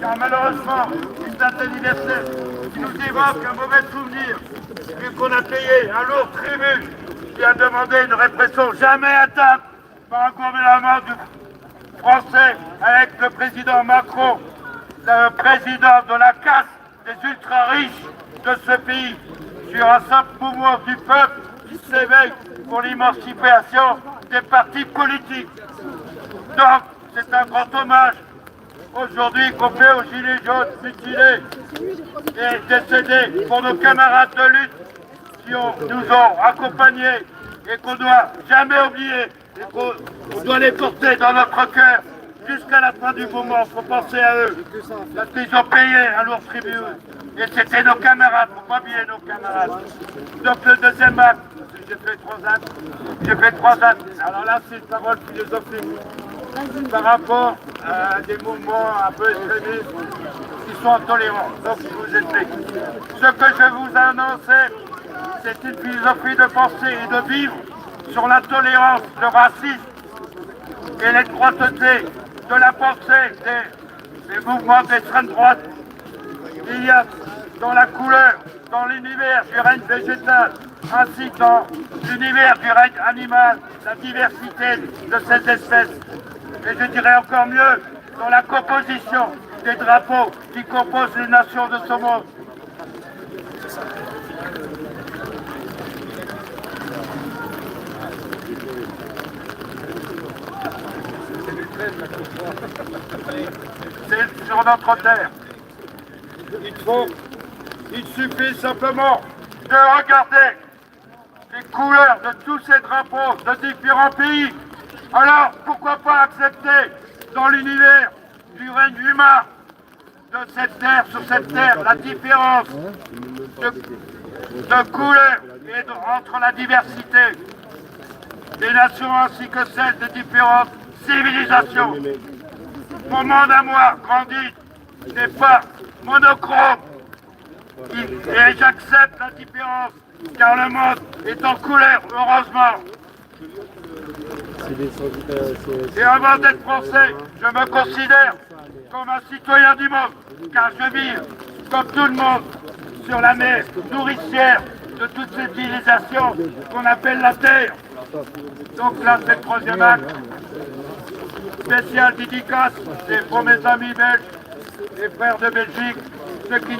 car malheureusement, une date d'anniversaire qui nous évoque un mauvais souvenir, vu qu'on a payé un lourd tribut qui a demandé une répression jamais atteinte par un gouvernement français avec le président Macron, le président de la caste des ultra-riches de ce pays, sur un simple mouvement du peuple qui s'éveille pour l'émancipation des partis politiques. Donc, c'est un grand hommage aujourd'hui qu'on fait aux Gilets jaunes mutilés et décédés pour nos camarades de lutte qui nous ont accompagnés et qu'on ne doit jamais oublier et qu'on doit les porter dans notre cœur jusqu'à la fin du moment. Il faut penser à eux parce qu'ils ont payé un lourd tribut et c'était nos camarades, il ne faut pas oublier nos camarades. Donc le deuxième acte, j'ai fait trois actes, alors là c'est une parole philosophique par rapport à des mouvements un peu extrémistes qui sont intolérants. Donc je vous explique. Ce que je vous annonce, c'est une philosophie de pensée et de vivre sur l'intolérance, le racisme et l'étroiteté de la pensée des mouvements d'extrême droite. Il y a dans la couleur, dans l'univers du règne végétal, ainsi que dans l'univers du règne animal, la diversité de ces espèces. Et je dirais encore mieux, dans la composition des drapeaux qui composent les nations de ce monde. C'est sur notre terre. Il suffit simplement de regarder les couleurs de tous ces drapeaux de différents pays. Alors, pourquoi pas accepter dans l'univers du règne humain de cette terre, sur cette terre, la différence de couleurs et entre la diversité des nations ainsi que celle des différentes civilisations. Mon monde à moi, grandi, n'est pas monochrome. Et j'accepte la différence, car le monde est en couleur, heureusement. Et avant d'être français, je me considère comme un citoyen du monde, car je vis, comme tout le monde, sur la mer nourricière de toute cette civilisation qu'on appelle la Terre. Donc là, c'est le troisième acte. Spécial dédicace, c'est pour mes amis belges, les frères de Belgique, ceux qui